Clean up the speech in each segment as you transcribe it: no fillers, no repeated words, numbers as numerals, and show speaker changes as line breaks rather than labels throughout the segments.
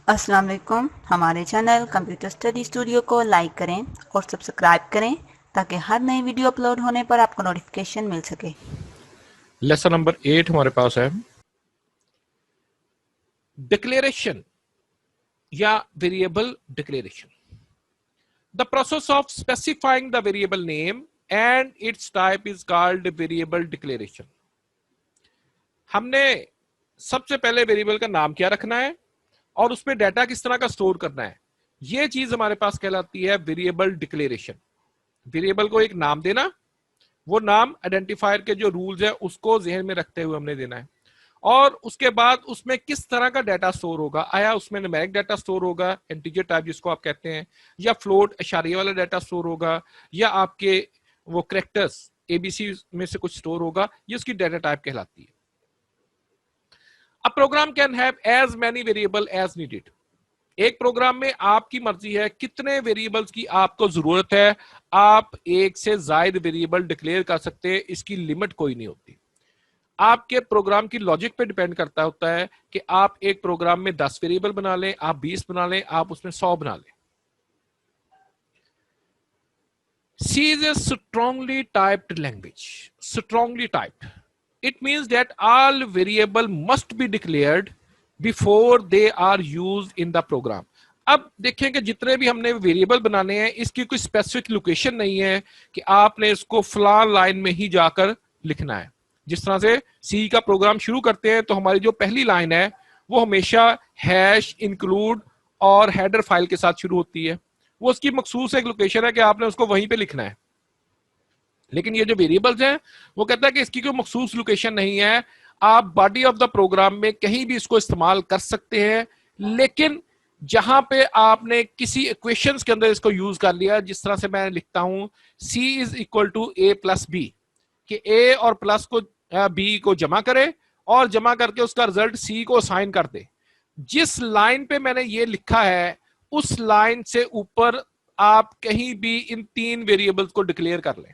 अस्सलाम वालेकुम। हमारे चैनल कंप्यूटर स्टडी स्टूडियो को लाइक करें और सब्सक्राइब करें ताकि हर नई वीडियो अपलोड होने पर आपको नोटिफिकेशन मिल सके।
लेसन नंबर 8 हमारे पास है डिक्लेरेशन या variable declaration. The process of specifying the variable name and it's type is called variable declaration. हमने सबसे पहले वेरिएबल का नाम क्या रखना है और उसमें डाटा किस तरह का स्टोर करना है, यह चीज हमारे पास कहलाती है वेरिएबल डिक्लेरेशन। वेरिएबल को एक नाम देना, वो नाम आइडेंटिफायर के जो रूल्स है उसको ज़हन में रखते हुए हमने देना है, और उसके बाद उसमें किस तरह का डाटा स्टोर होगा। आया उसमें न्यूमेरिक डाटा स्टोर होगा, इंटीजर टाइप जिसको आप कहते हैं, या फ्लोट इशारे वाला डाटा स्टोर होगा, या आपके वो कैरेक्टर्स एबीसी में से कुछ स्टोर होगा, ये उसकी डाटा टाइप कहलाती है। A program can have as many variable as needed. एक प्रोग्राम में आपकी मर्जी है कितने वेरिएबल्स की आपको जरूरत है, आप एक से ज्यादा वेरिएबल डिक्लेयर कर सकते हैं, इसकी लिमिट कोई नहीं होती। आपके प्रोग्राम की लॉजिक पे डिपेंड करता होता है कि आप एक प्रोग्राम में 10 वेरिएबल बना लें, आप 20 बना लें, आप उसमें 100 बना लें। C is a strongly typed language. Strongly typed. It means that all variable must be declared before they are used in the program. अब देखें कि जितने भी हमने वेरिएबल बनाने हैं इसकी कोई स्पेसिफिक लोकेशन नहीं है कि आपने इसको फलान लाइन में ही जाकर लिखना है। जिस तरह से सी का प्रोग्राम शुरू करते हैं तो हमारी जो पहली लाइन है वो हमेशा हैश इंक्लूड और हेडर फाइल के साथ शुरू होती है। वो उसकी मखसूस एक लोकेशन है कि आपने उसको वहीं पे लिखना है। लेकिन ये जो वेरिएबल्स हैं वो कहता है कि इसकी कोई मखसूस लोकेशन नहीं है, आप बॉडी ऑफ द प्रोग्राम में कहीं भी इसको इस्तेमाल कर सकते हैं। लेकिन जहां पे आपने किसी इक्वेशंस के अंदर इसको यूज कर लिया, जिस तरह से मैं लिखता हूं C is equal to A plus B, कि A और प्लस को B को जमा करे और जमा करके उसका रिजल्ट C को असाइन कर दे। जिस लाइन पे मैंने ये लिखा है उस लाइन से ऊपर आप कहीं भी इन तीन वेरिएबल्स को डिक्लेयर कर लें।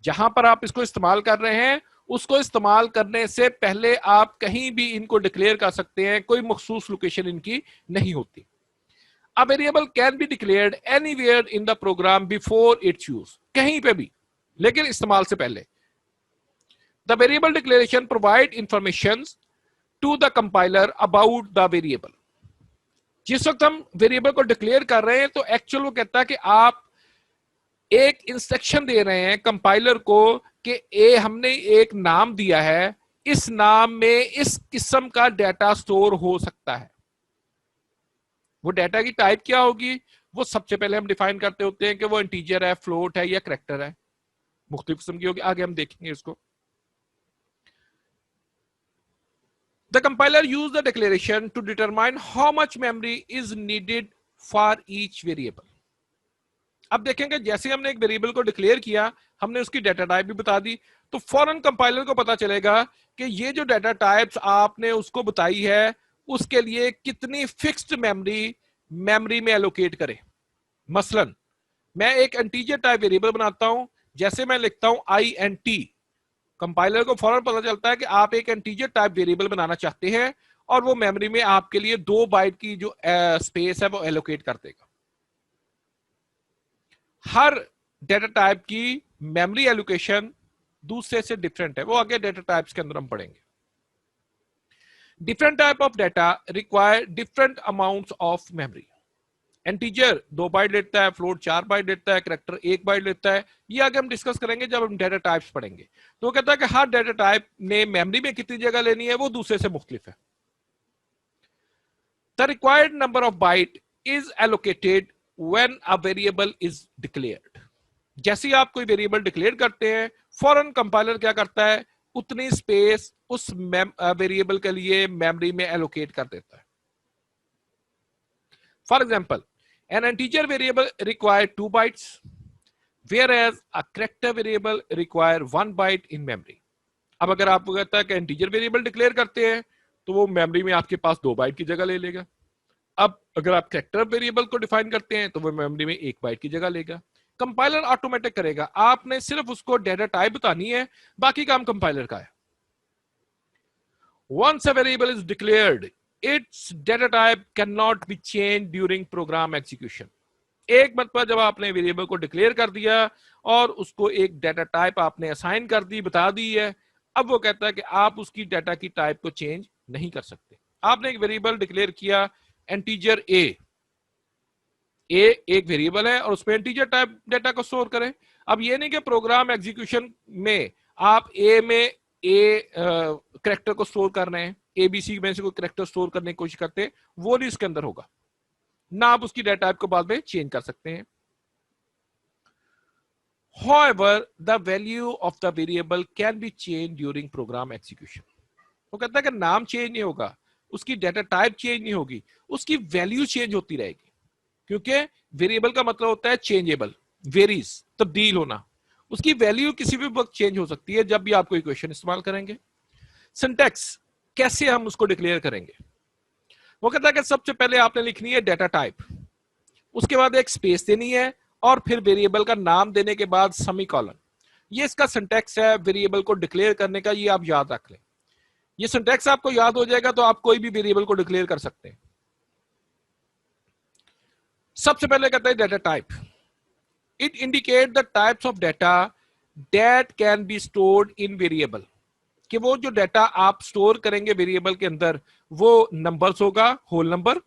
जहां पर आप इसको इस्तेमाल कर रहे हैं उसको इस्तेमाल करने से पहले आप कहीं भी इनको डिक्लेयर कर सकते हैं, कोई मखसूस लोकेशन इनकी नहीं होती। A variable can be declared anywhere in the program before its use, कहीं पे भी, लेकिन इस्तेमाल से पहले। The variable declaration provide information to the compiler about the variable. जिस वक्त हम वेरिएबल को डिक्लेयर कर रहे हैं तो एक्चुअल वो कहता है कि आप एक इंस्ट्रक्शन दे रहे हैं कंपाइलर को कि ए हमने एक नाम दिया है, इस नाम में इस किस्म का डाटा स्टोर हो सकता है। वो डाटा की टाइप क्या होगी वो सबसे पहले हम डिफाइन करते होते हैं कि वो इंटीजर है, फ्लोट है या कैरेक्टर है, मुख्तलिफ किस्म की होगी, आगे हम देखेंगे इसको। The compiler use the declaration to determine how much memory is needed for each variable. अब देखेंगे जैसे हमने एक वेरिएबल को डिक्लेयर किया, हमने उसकी डाटा टाइप भी बता दी, तो फौरन कंपाइलर को पता चलेगा कि ये जो डाटा टाइप्स आपने उसको बताई है उसके लिए कितनी फिक्स्ड मेमोरी में एलोकेट करे। मसलन मैं एक इंटीजर टाइप वेरिएबल बनाता हूं, जैसे मैं लिखता हूं INT, कंपाइलर को फौरन पता चलता है कि आप एक इंटीजर टाइप वेरिएबल बनाना चाहते हैं और वो मेमोरी में आपके लिए 2 बाइट की जो स्पेस है वो एलोकेट कर देगा। हर डेटा टाइप की मेमोरी एलोकेशन दूसरे से डिफरेंट है, वो आगे डेटा टाइप्स के अंदर हम पढ़ेंगे। Different type of data require different amounts of memory. Integer 2 byte लेता है, फ्लोट 4 बाइट लेता है, कैरेक्टर 1 बाइट लेता है। ये आगे हम डिस्कस करेंगे जब हम डाटा टाइप्स पढ़ेंगे। तो वो कहता है कि हर डाटा टाइप ने मेमोरी में कितनी जगह लेनी है वो दूसरे से मुख्तलिफ है। The required number of bite is allocated when a variable is declared. जैसे ही आप कोई वेरिएबल डिक्लेयर करते हैं फौरन कंपाइलर क्या करता है, उतनी स्पेस उस वेरिएबल के लिए मेमोरी में एलोकेट कर देता है। For example, an integer variable require 2 bytes whereas a character variable require 1 byte in memory. अब अगर आपको कहता है कि इंटीजर वेरिएबल डिक्लेयर करते हैं तो वो मेमोरी में आपके पास 2 बाइट की जगह ले लेगा। अब अगर आप कैरेक्टर वेरिएबल को डिफाइन करते हैं तो वो मेमोरी में 1 बाइट की जगह लेगा। कंपाइलर ऑटोमेटिक करेगा, आपने सिर्फ उसको डाटा टाइप बतानी है, बाकी काम कंपाइलर का है। Once a variable is declared it's data type can not be change during program execution. एक मतलब जब आपने वेरिएबल को डिक्लेयर कर दिया और उसको एक डेटा टाइप आपने असाइन कर दी, बता दी है, अब वो कहता है कि आप उसकी डेटा की टाइप को चेंज नहीं कर सकते। आपने एक वेरिएबल डिक्लेयर किया इंटीजर ए एक वेरिएबल है और उसमें इंटीजर टाइप डेटा को स्टोर करें। अब ये नहीं कि प्रोग्राम एग्जीक्यूशन में आप ए में ए कैरेक्टर को स्टोर कर रहे हैं, एबीसी में से कोई कैरेक्टर स्टोर करने की कोशिश करते हैं, वो नहीं इसके अंदर होगा ना, आप उसकी डेटा टाइप को बाद में चेंज कर सकते हैं। However, the value of the variable can be changed during program execution. वो कहता है कि नाम चेंज नहीं होगा, उसकी डेटा टाइप चेंज नहीं होगी, उसकी वैल्यू चेंज होती रहेगी, क्योंकि वेरिएबल का मतलब होता है चेंजेबल, वेरीज, तब्दील होना। उसकी वैल्यू किसी भी वक्त चेंज हो सकती है जब भी आप कोई क्वेश्चन इस्तेमाल करेंगे। सिंटैक्स कैसे हम उसको डिक्लेयर करेंगे? वो कहता है कि सबसे पहले आपने लिखनी है डेटा टाइप, उसके बाद एक स्पेस देनी है और फिर वेरिएबल का नाम देने के बाद सेमीकोलन। ये इसका सिंटैक्स है वेरिएबल को डिक्लेयर करने का, ये आप याद रख लें। ये सिंटैक्स आपको याद हो जाएगा तो आप कोई भी वेरिएबल को डिक्लेयर कर सकते हैं। सबसे पहले कहते हैं data type. It indicate the types of data that can be stored in variable, कि वो जो डेटा आप स्टोर करेंगे वेरिएबल के अंदर वो नंबर्स होगा, होल नंबर,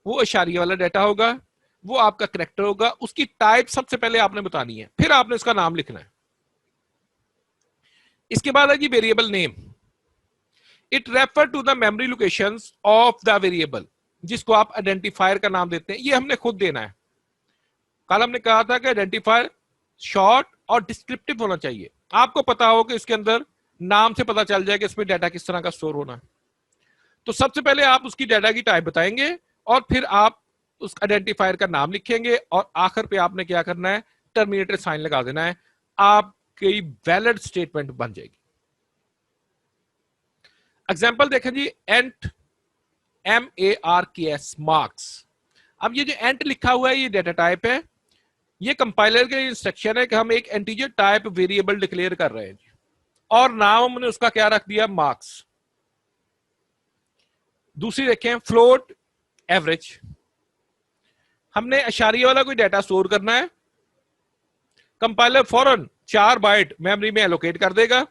वो इशारिया वाला डेटा होगा, वो आपका कैरेक्टर होगा। उसकी टाइप सबसे पहले आपने बतानी है, फिर आपने उसका नाम लिखना है। इसके बाद है जी variable name. It refer to the memory locations of the variable, जिसको आप आइडेंटिफायर का नाम देते हैं, ये हमने खुद देना है। कल हमने कहा था कि आइडेंटिफायर शॉर्ट और डिस्क्रिप्टिव होना चाहिए, आपको पता हो कि इसके अंदर नाम से पता चल जाए कि इसमें डाटा किस तरह का स्टोर होना है। तो सबसे पहले आप उसकी डाटा की टाइप बताएंगे और फिर आप उस आइडेंटिफायर का नाम लिखेंगे और आखिर पे आपने क्या करना है, टर्मिनेटर साइन लगा देना है, आपकी वैलिड स्टेटमेंट बन जाएगी। एग्जांपल देखें जी, एंट MARKS मार्क्स। अब ये जो एंट लिखा हुआ है ये डेटा टाइप है, ये कंपाइलर के इंस्ट्रक्शन है कि हम एक इंटीजर टाइप वेरिएबल डिक्लेयर कर रहे हैं जी, और नाम हमने उसका क्या रख दिया, मार्क्स। दूसरी देखें फ्लोट एवरेज, हमने अशारिया वाला कोई डाटा स्टोर करना है, कंपाइलर फौरन 4 बाइट मेमोरी में एलोकेट कर देगा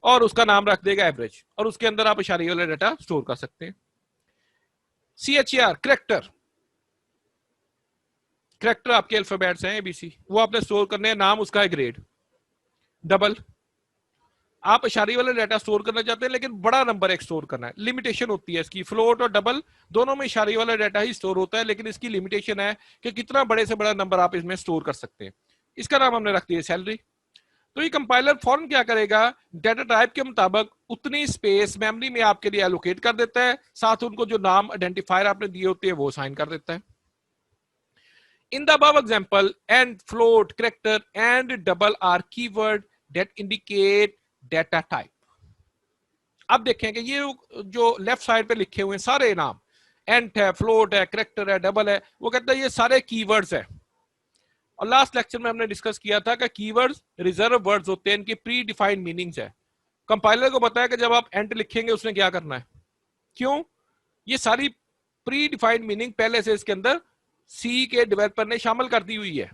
और उसका नाम रख देगा एवरेज, और उसके अंदर आप अशारिया वाला डाटा स्टोर कर सकते हैं। CHAR कैरेक्टर, कैरेक्टर आपके अल्फाबेट्स हैं ABC, वो आपने स्टोर करने हैं, नाम उसका है ग्रेड। डबल, आप इशारिया वाला डाटा स्टोर करना चाहते हैं लेकिन बड़ा नंबर एक स्टोर करना है, लिमिटेशन होती है इसकी। फ्लोट और डबल दोनों में इशारिया वाला डाटा ही स्टोर होता है, लेकिन इसकी लिमिटेशन है कि कितना बड़े से बड़ा नंबर आप इसमें स्टोर कर सकते हैं। इसका नाम हमने रख दिया सैलरी। तो ये कंपाइलर फौरन क्या करेगा, डाटा टाइप के मुताबिक उतनी स्पेस मेमोरी में आपके लिए एलोकेट कर देता है, साथ उनको जो नाम आइडेंटिफायर आपने दिए होते हैं वो साइन कर देता है। In the above example, and, float, character and double are keyword that indicate data type. अब देखें कि ये जो लेफ्ट साइड पे लिखे हुए हैं सारे नाम, एंट है, फ्लोट है, करेक्टर है, डबल है, वो कहता है ये सारे कीवर्ड्स है। और लास्ट लेक्चर में हमने डिस्कस किया था कि कीवर्ड्स रिजर्व वर्ड्स होते हैं, इनकी प्री डिफाइंड मीनिंग्स है। कंपाइलर को बताया कि जब आप एंट लिखेंगे उसने क्या करना है, क्यों, ये सारी प्री डिफाइंड मीनिंग पहले से इसके अंदर सी के डेवलपर ने शामिल कर दी हुई है।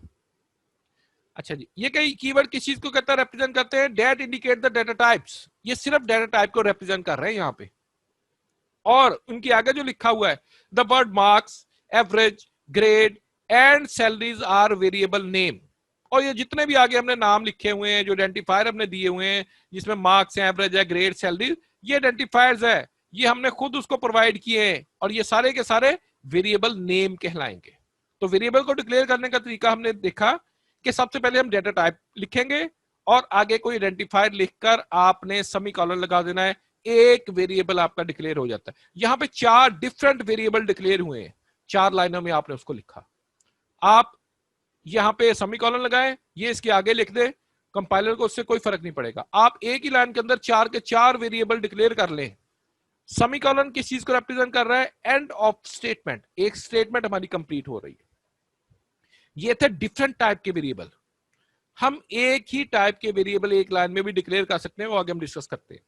अच्छा जी, ये कई कीवर्ड किस चीज को कहता है, रिप्रेजेंट करते हैं, that indicate the data types, ये सिर्फ डाटा टाइप को रिप्रेजेंट कर रहे हैं यहाँ पे। और उनके आगे जो लिखा हुआ है, the word marks, average, grade and salaries are variable name, और ये जितने भी आगे हमने नाम लिखे हुए हैं, जो आइडेंटिफायर हमने दिए हुए हैं जिसमें मार्क्स है, एवरेज है, ग्रेड, सैलरी, ये आइडेंटिफायर्स है, ये हमने खुद उसको प्रोवाइड किए हैं, और ये सारे के सारे वेरिएबल नेम कहलाएंगे। तो वेरिएबल को डिक्लेयर करने का तरीका हमने देखा कि सबसे पहले हम डेटा टाइप लिखेंगे और आगे कोई आइडेंटिफायर लिखकर आपने सेमीकोलन लगा देना है, एक वेरिएबल आपका डिक्लेयर हो जाता है। यहां पे 4 डिफरेंट वेरिएबल डिक्लेयर हुए हैं, 4 लाइनों में आपने उसको लिखा। आप यहां पे सेमीकोलन लगाएं, ये इसके आगे लिख दे, कंपाइलर को उससे कोई फर्क नहीं पड़ेगा। आप एक ही लाइन के अंदर 4 के 4 वेरिएबल डिक्लेयर कर लें। सेमीकोलन किस चीज को रिप्रेजेंट कर रहा है, एंड ऑफ स्टेटमेंट, एक स्टेटमेंट हमारी कंप्लीट हो रही है। ये थे डिफरेंट टाइप के वेरिएबल। हम एक ही टाइप के वेरिएबल एक लाइन में भी डिक्लेयर कर सकते हैं, वो आगे हम डिस्कस करते हैं।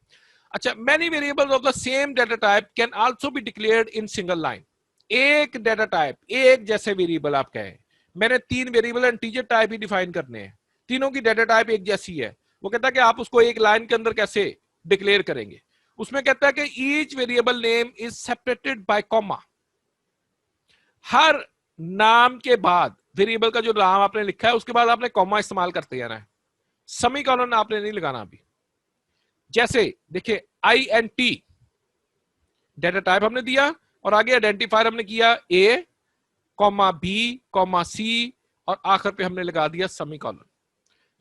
अच्छा, many variables of the same data type can also be declared in single line. एक डेटा टाइप, एक जैसे वेरिएबल आप कहें, मैंने 3 वेरिएबल इंटीजर टाइप ही डिफाइन करने हैं, तीनों की डेटा टाइप एक जैसी है, वो कहता है कि आप उसको एक लाइन के अंदर कैसे डिक्लेयर करेंगे। उसमें कहता है कि each variable name is separated by comma. हर नाम के बाद, वेरिएबल का जो नाम आपने लिखा है उसके बाद आपने कॉमा इस्तेमाल करते जाना है, सेमीकोलन आपने नहीं लगाना अभी। जैसे देखिए INT डेटा टाइप हमने दिया और आगे आइडेंटिफायर हमने किया A, B, C और आखिर पे हमने लगा दिया सेमीकोलन।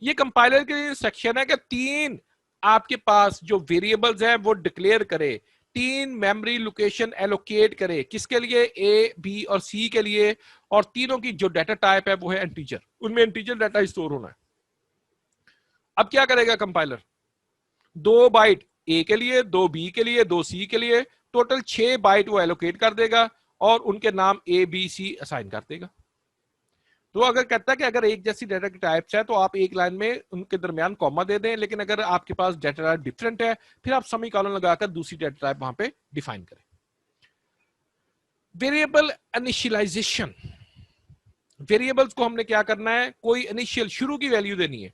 ये कंपाइलर के लिए इंस्ट्रक्शन है कि 3 आपके पास जो वेरिएबल्स हैं वो डिक्लेयर करे, 3 मेमोरी लोकेशन एलोकेट करे, किसके लिए, A, B और C के लिए, और तीनों की जो डेटा टाइप है वो है इंटीजर, उनमें इंटीजर डाटा स्टोर होना है। अब क्या करेगा कंपाइलर, 2 बाइट A के लिए, 2 B के लिए, 2 C के लिए, टोटल 6 बाइट वो एलोकेट कर देगा और उनके नाम A, B, C असाइन कर देगा। तो अगर कहता है कि अगर एक जैसी डेटा की टाइप्स है तो आप एक लाइन में उनके दरमियान कॉमा दे दें, लेकिन अगर आपके पास डेटा टाइप डिफरेंट है फिर आप सेमीकोलन लगाकर दूसरी डेटा टाइप वहां पे डिफाइन करें। वेरिएबल इनिशियलाइजेशन, वेरिएबल्स को हमने क्या करना है, कोई इनिशियल शुरू की वैल्यू देनी है।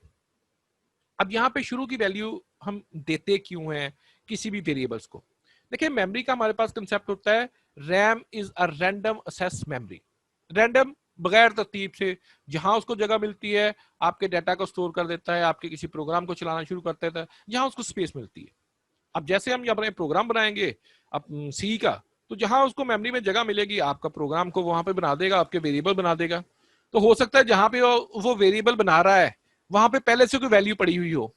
अब यहां पे शुरू की वैल्यू हम देते क्यों हैं किसी भी वेरिएबल्स को, देखिए मेमोरी का हमारे पास कंसेप्ट होता है RAM is a random access memory. Random, बगैर तरतीब से, जहां उसको जगह मिलती है आपके डाटा को स्टोर कर देता है, आपके किसी प्रोग्राम को चलाना शुरू कर देता है जहां उसको स्पेस मिलती है। अब जैसे हम अपने प्रोग्राम बनाएंगे अब सी का, तो जहां उसको मेमोरी में जगह मिलेगी आपका प्रोग्राम को वहां पे बना देगा, आपके वेरिएबल बना देगा। तो हो सकता है जहां पे वो वेरिएबल बना रहा है वहां पे पहले से कोई वैल्यू पड़ी हुई हो,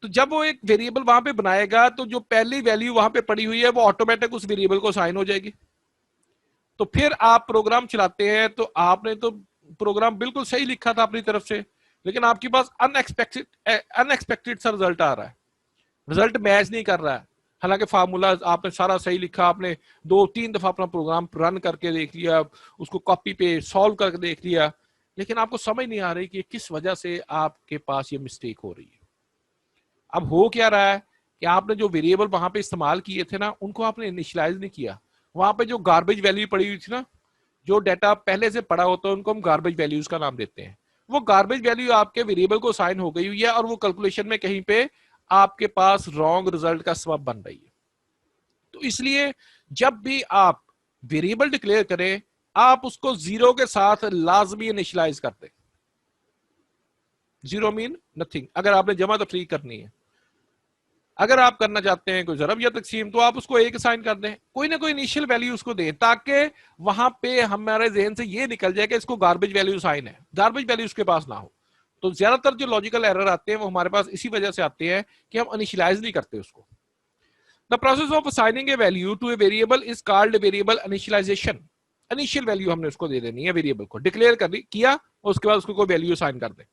तो जब वो एक वेरिएबल वहां पे बनाएगा तो जो पहली वैल्यू वहां पे पड़ी हुई है वो ऑटोमेटिक उस वेरिएबल को असाइन हो जाएगी। तो फिर आप प्रोग्राम चलाते हैं तो आपने तो प्रोग्राम बिल्कुल सही लिखा था अपनी तरफ से, लेकिन आपके पास अनएक्सपेक्टेड सा रिजल्ट आ रहा है, रिजल्ट मैच नहीं कर रहा है। हालांकि फार्मूला आपने सारा सही लिखा, आपने 2-3 दफा अपना प्रोग्राम रन करके देख लिया, उसको कॉपी पे सॉल्व करके देख लिया, लेकिन आपको समझ नहीं आ रही कि किस वजह से आपके पास ये मिस्टेक हो रही है। अब हो क्या रहा है कि आपने जो वेरिएबल वहां पे इस्तेमाल किए थे ना उनको आपने इनिशियलाइज नहीं किया, वहां पे जो गार्बेज वैल्यू पड़ी हुई थी ना, जो डाटा पहले से पड़ा होता है उनको हम गार्बेज वैल्यूज का नाम देते हैं, वो गार्बेज वैल्यू आपके वेरिएबल को साइन हो गई हुई है और वो कैलकुलेशन में कहीं पे आपके पास रॉन्ग रिजल्ट का सबब बन रही है। तो इसलिए जब भी आप वेरिएबल डिक्लेयर करें आप उसको 0 के साथ लाजमी इनिशियलाइज कर दें। 0 मीन नथिंग, अगर आपने जमा तफरीक करनी है, अगर आप करना चाहते हैं कोई ज़रब या तकसीम तो आप उसको 1 साइन कर दें, कोई ना कोई इनिशियल वैल्यू उसको दें ताकि वहां पे हमारे जहन से ये निकल जाए कि इसको गार्बेज वैल्यू साइन है, गार्बेज वैल्यू उसके पास ना हो। तो ज्यादातर जो लॉजिकल एरर आते हैं वो हमारे पास इसी वजह से आते हैं कि हम इनिशियलाइज नहीं करते उसको। The process of assigning a value to a variable is called variable initialisation. Initial value हमने उसको दे देनी है, वेरिएबल को डिक्लेयर कर किया और उसके बाद उसको कोई वैल्यू साइन कर दें।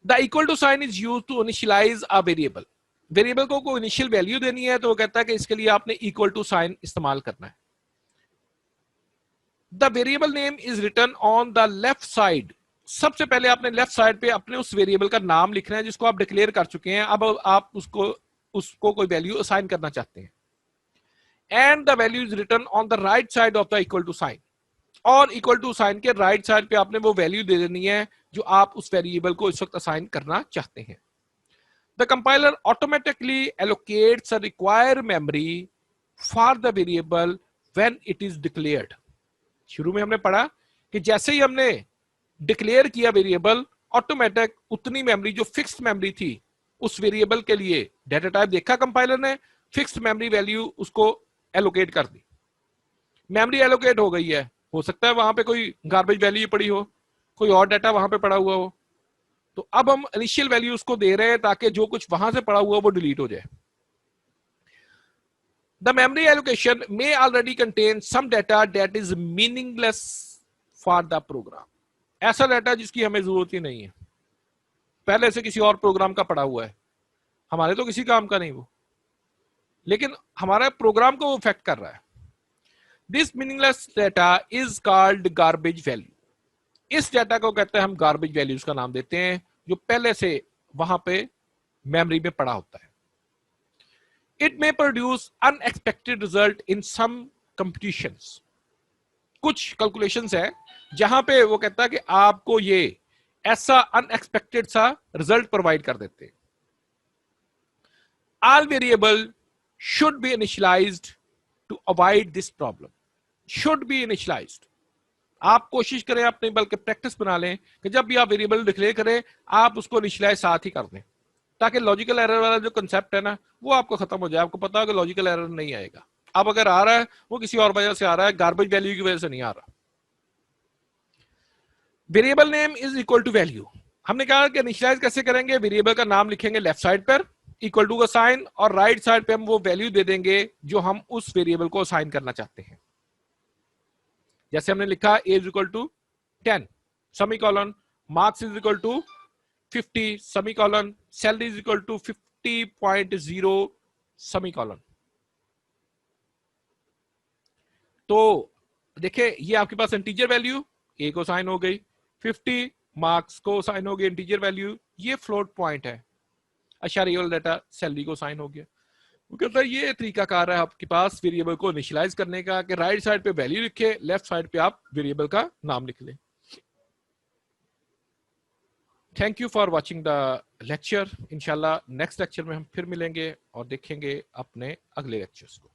The equal to sign is used to initialise a variable. Variable को कोई इनिशियल वैल्यू देनी है तो वो कहता है कि इसके लिए आपने इक्वल टू साइन इस्तेमाल करना है। The variable name is written on the left side. सबसे पहले आपने लेफ्ट साइड पे अपने उस वेरिएबल का नाम लिखना है जिसको आप डिक्लेयर कर चुके हैं, अब आप उसको कोई वैल्यू असाइन करना चाहते हैं। And the value is written on the right side of the equal to sign, और इक्वल टू साइन के राइट साइड पे आपने वो वैल्यू दे देनी है जो आप उस वेरिएबल को इस वक्त असाइन करना चाहते हैं। The compiler automatically allocates a required memory for the variable when it is declared. शुरू में हमने पढ़ा कि जैसे ही हमने डिक्लेयर किया वेरिएबल, ऑटोमेटिक उतनी मेमोरी जो फिक्स्ड मेमोरी थी उस वेरिएबल के लिए, डेटा टाइप देखा कंपाइलर ने, फिक्स्ड मेमोरी वैल्यू उसको एलोकेट कर दी। मेमोरी एलोकेट हो गई है, हो सकता है वहां पे कोई गार्बेज वैल्यू पड़ी हो, कोई और डाटा वहां पे पड़ा हुआ हो, तो अब हम इनिशियल वैल्यू उसको दे रहे हैं ताकि जो कुछ वहां से पड़ा हुआ वो डिलीट हो जाए। The memory allocation may already contain some data that is meaningless for the program. ऐसा डाटा जिसकी हमें जरूरत ही नहीं है, पहले से किसी और प्रोग्राम का पड़ा हुआ है, हमारे तो किसी काम का नहीं वो, लेकिन हमारे प्रोग्राम को इफेक्ट कर रहा है। This meaningless data is called garbage value. इस डाटा को कहते हैं हम गार्बेज वैल्यूज का नाम देते हैं, जो पहले से वहां पे मेमोरी में पड़ा होता है। It may produce unexpected result in some computations. कुछ कैलकुलेशंस है जहां पे वो कहता है कि आपको ये ऐसा अनएक्सपेक्टेड सा रिजल्ट प्रोवाइड कर देते हैं। All variable should be initialized to avoid this problem. Should be initialized. आप कोशिश करें अपने बल्कि प्रैक्टिस बना लें कि जब भी आप वेरिएबल डिक्लेयर करें आप उसको इनिशियलाइज साथ ही कर दें, ताकि लॉजिकल एरर वाला जो कंसेप्ट है ना वो आपको खत्म हो जाए। आपको पता हो कि लॉजिकल एरर नहीं आएगा। अब अगर आ रहा है वो किसी और वजह से आ रहा है, गार्बेज वैल्यू की वजह से नहीं आ रहा। Variable name is equal to value. हमने कहा कि इनिशियलाइज कैसे करेंगे, वेरिएबल का नाम लिखेंगे लेफ्ट साइड पर इक्वल टू का साइन, और राइट साइड पे हम वो वैल्यू दे देंगे जो हम उस वेरिएबल को असाइन करना चाहते हैं। जैसे हमने लिखा a is equal to 10 semicolon, marks is equal to 50 semicolon, salary is equal to 50.0 semicolon. तो देखिए ये आपके पास इंटीजर वैल्यू a को साइन हो गई, 50 मार्क्स को साइन हो गई इंटीजर वैल्यू, ये फ्लोट पॉइंट है, अशारिया वाला डाटा सैलरी को साइन हो गया। वो कहता है ये तरीकाकार है आपके पास वेरिएबल को इनिशियलाइज करने का कि राइट साइड पे वैल्यू लिखे, लेफ्ट साइड पे आप वेरिएबल का नाम लिख लें। Thank you for watching the lecture. इंशाल्लाह नेक्स्ट लेक्चर में हम फिर मिलेंगे और देखेंगे अपने अगले लेक्चर्स को।